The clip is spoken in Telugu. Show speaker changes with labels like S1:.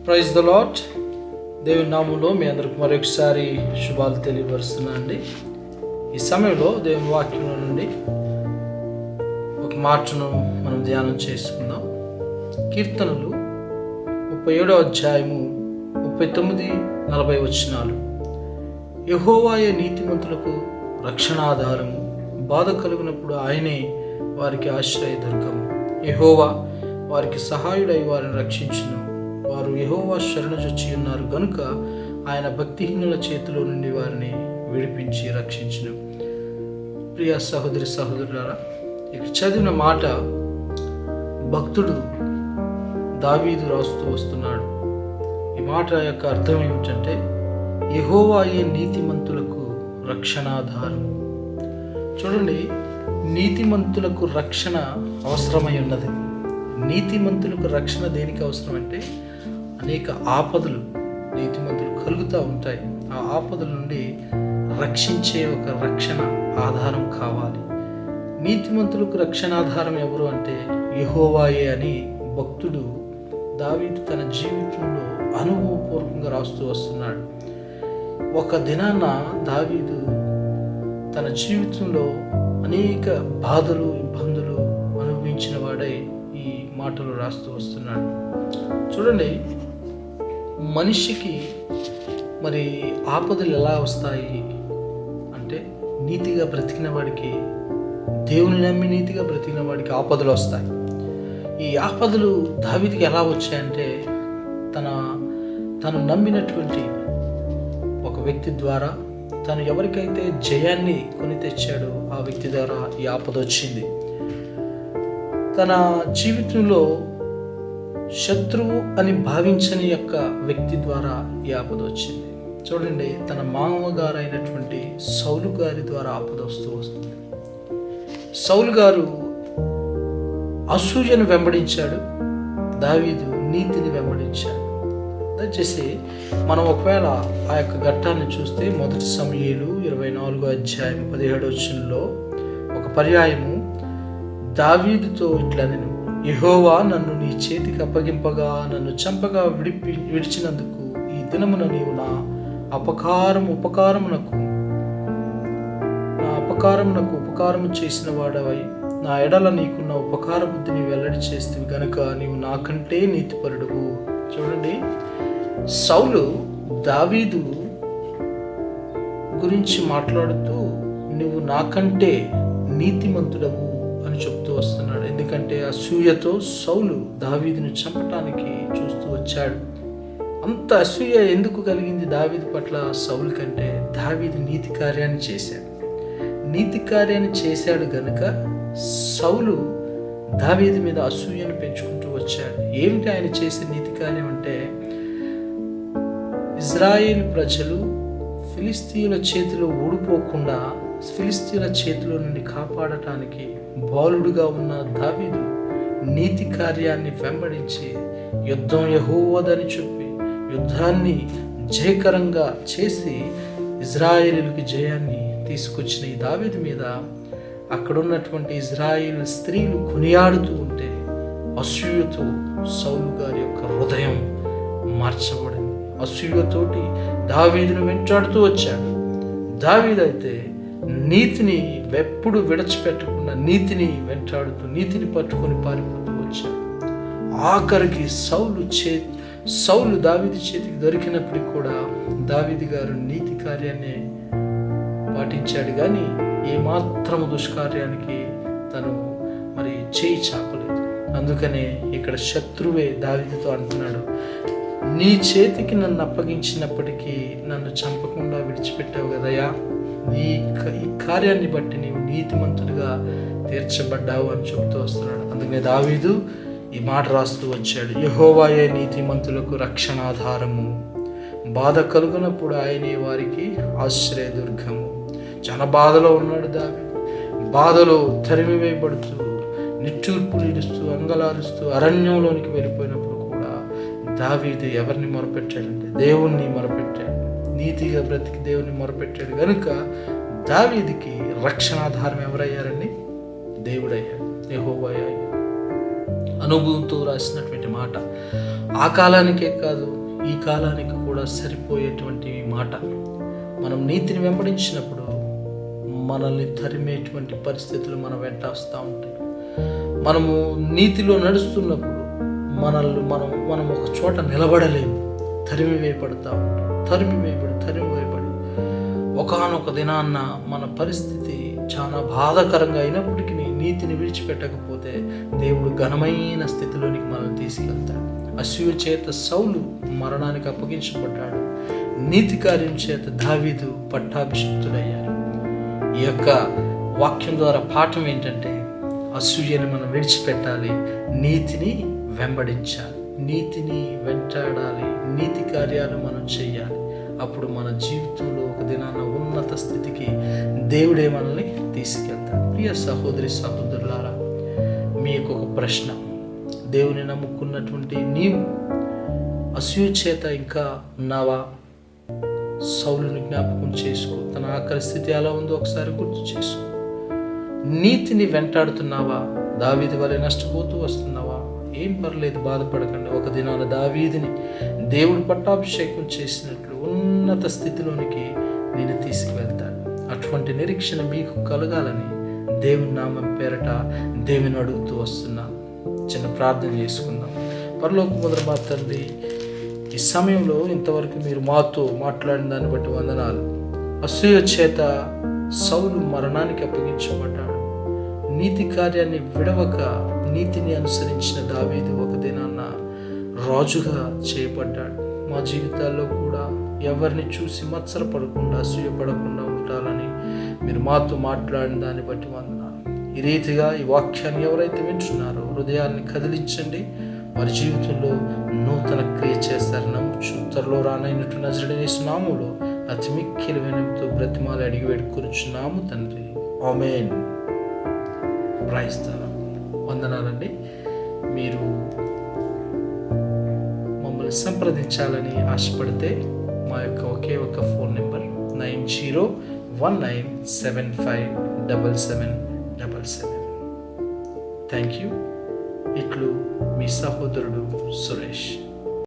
S1: Praise the lord. దేవుని నామంలో మీ అందరికి మరొకసారి శుభాలు తెలియపరుస్తున్నా అండి. ఈ సమయంలో దేవుని వాక్యంలో నుండి ఒక మాటను మనం ధ్యానం చేసుకుందాం. కీర్తనలు 37వ అధ్యాయము 39-40 వచనాలు. యెహోవాయే నీతిమంతులకు రక్షణాధారము, బాధ కలుగునప్పుడు ఆయనే వారికి ఆశ్రయదుర్గము. యెహోవా వారికి సహాయుడై వారిని రక్షించును. వారు యెహోవా శరణుజొచ్చి ఉన్నారు గనుక ఆయన భక్తిహీనుల చేతిలో నుండి వారిని విడిపించి రక్షించును. ప్రియ సహోదరి సహోదరులారా, ఇక్కడ చదివిన మాట భక్తుడు దావీదు రాస్తూ వస్తున్నాడు. ఈ మాట యొక్క అర్థం ఏమిటంటే, యెహోవాయే నీతిమంతులకు రక్షణాధారం. చూడండి, నీతిమంతులకు రక్షణ అవసరమై ఉన్నది. నీతిమంతులకు రక్షణ దేనికి అవసరం అంటే, అనేక ఆపదలు నీతిమంతులు కలుగుతూ ఉంటాయి. ఆ ఆపదల నుండి రక్షించే ఒక రక్షణ ఆధారం కావాలి. నీతిమంతులకు రక్షణాధారం ఎవరు అంటే యెహోవాయే అని భక్తుడు దావీదు తన జీవితంలో అనుభవపూర్వకంగా రాస్తూ వస్తున్నాడు. ఒక దినాన దావీదు తన జీవితంలో అనేక బాధలు, ఇబ్బందులు అనుభవించిన వాడై ఈ మాటలు రాస్తూ వస్తున్నాడు. చూడండి, మనిషికి మరి ఆపదలు ఎలా వస్తాయి అంటే, నీతిగా బ్రతికిన వాడికి, దేవుని నమ్మి నీతిగా బ్రతికిన వాడికి ఆపదలు వస్తాయి. ఈ ఆపదలు దావీదుకి ఎలా వచ్చాయంటే, తను నమ్మినటువంటి ఒక వ్యక్తి ద్వారా, తను ఎవరికైతే జయాన్ని కొని తెచ్చాడో ఆ వ్యక్తి ద్వారా ఈ ఆపద వచ్చింది. తన జీవితంలో శత్రువు అని భావించని యొక్క వ్యక్తి ద్వారా ఈ ఆపద వచ్చింది. చూడండి, తన మామగారు అయినటువంటి సౌలు గారి ద్వారా ఆపద వస్తుంది. సౌలు గారు అసూయను వెంబడించాడు, దావీదు నీతిని వెంబడించాడు. దయచేసి మనం ఒకవేళ ఆ యొక్క ఘట్టాన్ని చూస్తే, 1 సమూయేలు 24వ అధ్యాయం 17వ వచనంలో ఒక పర్యాయము దావీదుతో ఇట్లా, నేను యెహోవా నన్ను నీ చేతికి అప్పగింపగా నన్ను చంపగా విడిచినందుకు ఈ దినమున నీవు నా ఉపకారము చేసిన వాడవై నా ఎడల నీకున్న ఉపకార బుద్ధిని వెల్లడి చేస్తేవి గనుక నీవు నాకంటే నీతిపరుడువు. చూడండి, సౌలు దావీదు గురించి మాట్లాడుతూ నువ్వు నాకంటే నీతిమంతుడవు అని చెప్తూ వస్తున్నాడు. ఎందుకంటే అసూయతో సౌలు దావీదును చంపటానికి చూస్తూ వచ్చాడు. అంత అసూయ ఎందుకు కలిగింది దావీదు పట్ల సౌలు కంటే? దావీదు నీతి కార్యాన్ని చేశాడు గనుక సౌలు దావీదు మీద అసూయను పెంచుకుంటూ వచ్చాడు. ఏమిటి ఆయన చేసే నీతి కార్యం అంటే, ఇజ్రాయేల్ ప్రజలు ఫిలిస్తీయుల చేతిలో ఓడిపోకుండా ఫిలిస్తీయుల చేతిలో నుండి కాపాడటానికి బాలుడుగా ఉన్న దావీదు నీతి కార్యాన్ని వెంబడించి యుద్ధం యెహోవాదని చెప్పి యుద్ధాన్ని జయకరంగా చేసి ఇజ్రాయేలుకి జయాన్ని తీసుకొచ్చిన ఈ దావీదు మీద అక్కడున్నటువంటి ఇజ్రాయేల్ స్త్రీలు కొనియాడుతూ ఉంటే అసూయతో సౌలు గారి యొక్క హృదయం మార్చబడింది. అసూయతోటి దావీదును వెంటాడుతూ వచ్చాడు. దావీదు అయితే నీతిని ఎప్పుడు విడిచిపెట్టకుండా నీతిని వెంటాడుతూ నీతిని పట్టుకొని పారిపోతూ వచ్చాడు. ఆఖరికి సౌలు దావీదు చేతికి దొరికినప్పటికీ కూడా దావీదు గారు నీతి కార్యాన్ని పాటించాడు, కానీ ఏమాత్రము దుష్కార్యానికి తను మరి చేయి చాపలేదు. అందుకనే ఇక్కడ శత్రువే దావీదుతో అంటున్నాడు, నీ చేతికి నన్ను అప్పగించినప్పటికీ నన్ను చంపకుండా విడిచిపెట్టావు కదయా, ఈ కార్యాన్ని బట్టి నీవు నీతిమంతుడిగా తీర్చబడ్డావు అని చెబుతూ వస్తున్నాడు. అందుకనే దావీదు ఈ మాట రాస్తూ వచ్చాడు, యెహోవాయే నీతిమంతులకు రక్షణాధారము, బాధ కలుగునప్పుడు ఆయనే వారికి ఆశ్రయదుర్గము. చాలా బాధలో ఉన్నాడు దావీదు. బాధలో తరిమివేయబడుతూ నిట్టూర్పులు ఇడుస్తూ అంగలారుస్తూ అరణ్యంలోనికి వెళ్ళిపోయినప్పుడు కూడా దావీదు ఎవరిని మొరపెట్టాడంటే దేవుణ్ణి మొరపెట్టాడు. నీతిగా బ్రతికి దేవుని మొరపెట్టాడు కనుక దావీదుకి రక్షణాధారం ఎవరయ్యారండి? దేవుడయ్యాడు, యెహోవా అయ్యాడు. అనుభవంతో రాసినటువంటి మాట. ఆ కాలానికే కాదు, ఈ కాలానికి కూడా సరిపోయేటువంటి మాట. మనం నీతిని వెంబడించినప్పుడు మనల్ని తరిమేటువంటి పరిస్థితులు మన వెంట వస్తూ ఉంటాయి. మనము నీతిలో నడుస్తున్నప్పుడు మనం ఒక చోట నిలబడలేము. తరిమి వేయబడి ఒకానొక దినాన్న మన పరిస్థితి చాలా బాధాకరంగా అయినప్పటికీ నీతిని విడిచిపెట్టకపోతే దేవుడు ఘనమైన స్థితిలోనికి మనల్ని తీసుకెళ్తాడు. అసూయ చేత సౌలు మరణానికి అప్పగించబడ్డాడు. నీతి కార్యం చేత దావీదు పట్టాభిషిక్తుడయ్యాడు. ఈ యొక్క వాక్యం ద్వారా పాఠం ఏంటంటే, అసూయని మనం విడిచిపెట్టాలి, నీతిని వెంబడించాలి, నీతిని వెంటాడాలి, నీతి కార్యాలు మనం చేయాలి. అప్పుడు మన జీవితంలో ఒక దినాన ఉన్నత స్థితికి దేవుడే మనల్ని తీసుకెళ్తాడు. ప్రియ సహోదరి సహోదరులారా, మీకు ఒక ప్రశ్న. దేవుని నమ్ముకున్నటువంటి నీవు అసూయ చేత ఇంకా ఉన్నావా? సౌలుని జ్ఞాపకం చేసుకో. తన ఆఖరి స్థితి ఎలా ఉందో ఒకసారి గుర్తు చేసుకో. నీతిని వెంటాడుతున్నావా? దావీదు వలె నష్టపోతూ వస్తున్నావా? ఏం పర్లేదు, బాధపడకండి. ఒక దినాన దావీదుని దేవుడు పట్టాభిషేకం చేసినట్లు ఉన్నత స్థితిలోనికి నేను తీసుకువెళ్తాడు. అటువంటి నిరీక్షణ మీకు కలగాలని దేవుని నామం పేరట దేవుని అడుగుతూ వస్తున్నాను. చిన్న ప్రార్థన చేసుకుందాం. పరలోకమందున మా తండ్రి, ఈ సమయంలో ఇంతవరకు మీరు మాతో మాట్లాడిన దాన్ని బట్టి వందనాలు. అసూయ చేత సౌలు మరణానికి అప్పగించబడ్డాడు. నీతి కార్యాన్ని విడవక నీతిని అనుసరించిన దావీదు ఒక దినాన్న రాజుగా చేయబడ్డాడు. మా జీవితాల్లో కూడా ఎవరిని చూసి మత్సరపడకుండా, అసూయపడకుండా ఉండాలని మీరు మాతో మాట్లాడిన దాన్ని బట్టి వందనాలు. ఈ రీతిగా ఈ వాక్యాన్ని ఎవరైతే వింటున్నారో హృదయాన్ని కదిలించండి. వారి జీవితంలో నూతన క్రియ చేస్తారు నమ్ముచు త్వరలో రానైనట్టు నజరేయుడైన యేసు నామములో అతి మిక్కిలి వినయంతో బ్రతిమాలి అడిగి వేడుకొనుచున్నాము తండ్రి. ఆమేన్. Praise the lord. వందనాలండి. మీరు మమ్మల్ని సంప్రదించాలని ఆశపడితే మా యొక్క ఒకే ఒక ఫోన్ నెంబర్ 9019757777. Thank you. ఇట్లు మీ సహోదరుడు సురేష్.